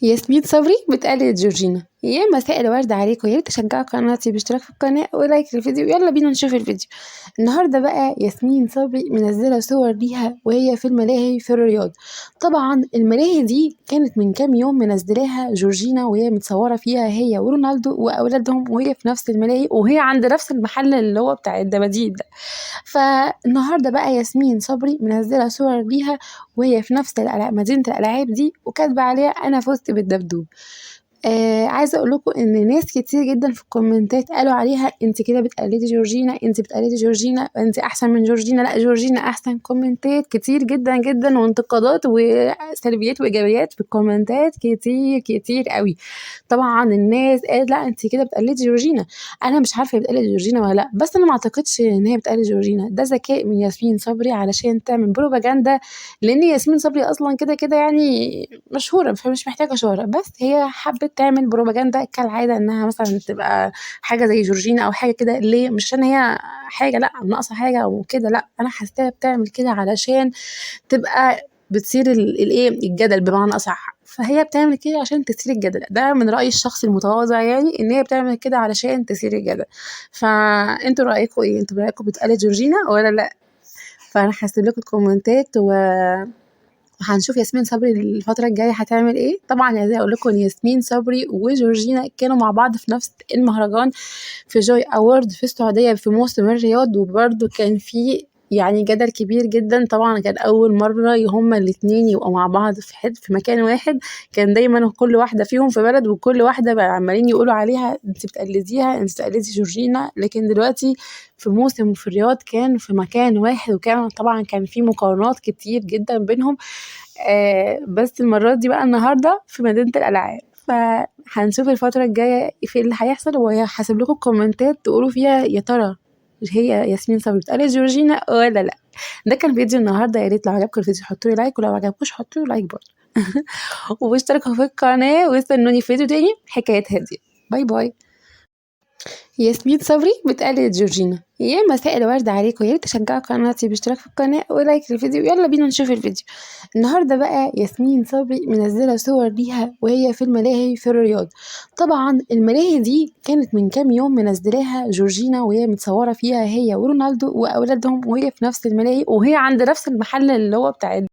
ياسمين صبري بتقلد جورجينا. يا مساء الورد عليكم، يا ريت تشجعوا قناتي باشتراك في القناة ولايك للفيديو. يلا بينا نشوف الفيديو. النهارده بقى ياسمين صبري منزلة صور ليها وهي في الملاهي في الرياض. طبعا الملاهي دي كانت من كام يوم منزلاها جورجينا وهي متصورة فيها هي ورونالدو وأولادهم، وهي في نفس الملاهي وهي عند نفس المحل اللي هو بتاع الدباديب ده. فالنهارده بقى ياسمين صبري منزلة صور ليها وهي في نفس مدينة الألعاب دي، وكاتبة عليها أنا فزت بالدبدوب. عايزه اقول لكم ان ناس كتير جدا في الكومنتات قالوا عليها انت كده بتقلدي جورجينا، انت بتقلدي جورجينا، انت احسن من جورجينا، لا جورجينا احسن. كومنتات كتير جدا جدا وانتقادات وسلبيات وايجابيات في الكومنتات كتير كتير قوي. طبعا الناس قالت لا انت كده بتقلدي جورجينا. انا مش عارفه هي بتقلد جورجينا ولا لا، بس انا ما اعتقدش ان هي بتقلد جورجينا. ده ذكاء من ياسمين صبري علشان تعمل بروباجندا، لان ياسمين صبري اصلا كده كده يعني مشهوره فمش محتاجه شهره، بس هي حبت تعمل بروباجندا كالعاده انها مثلا تبقى حاجه زي جورجينا او حاجه كده. ليه؟ مش عشان هي حاجه لا ناقصه حاجه او كده، لا انا حاساها بتعمل كده علشان تبقى بتثير الايه الجدل بمعنى اصح. فهي بتعمل كده عشان تثير الجدل، ده من رايي الشخصي المتواضع، يعني ان هي بتعمل كده علشان تثير الجدل. فانتوا رايكم ايه؟ انتوا رايكم بتقلد جورجينا ولا لا؟ فانا هسيب لكم الكومنتات وهنشوف ياسمين صبري الفترة الجاية هتعمل ايه. طبعا عايزة اقول لكم ان ياسمين صبري وجورجينا كانوا مع بعض في نفس المهرجان في جوي اوورد في السعودية في موسم الرياض، وبرده كان في يعني جدل كبير جدا. طبعا كان اول مرة هما الاتنين يبقوا مع بعض في مكان واحد. كان دايما كل واحدة فيهم في بلد، وكل واحدة بقى عمالين يقولوا عليها انت بتقلديها، انت بتقلدي جورجينا. لكن دلوقتي في موسم في الرياض كان في مكان واحد، وكان طبعا كان في مقارنات كتير جدا بينهم. بس المرة دي بقى النهاردة في مدينة الألعاب. فهنشوف الفترة الجاية في اللي هيحصل، وهسيب لكم كومنتات تقولوا فيها يا ترى هي ياسمين صبري بتقلد جورجينا ولا لا. ده كان فيديو النهارده، يا ريت لو عجبكم الفيديو حطوا لي لايك، ولو عجبكوش حطوا لي لايك برضه. واشتركوا في القناة واستنوني في فيديو تاني حكايات هادية. باي باي. ياسمين صبري بتقلد جورجينا. يا مساء الورد عليكم، يا ريت تشجعوا قناتي باشتراك في القناة ولايك للفيديو. يلا بينا نشوف الفيديو. النهارده بقى ياسمين صبري منزلة صور ليها وهي في الملاهي في الرياض. طبعا الملاهي دي كانت من كام يوم منزلاها جورجينا وهي متصورة فيها هي ورونالدو وأولادهم، وهي في نفس الملاهي وهي عند نفس المحل اللي هو بتاع